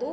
2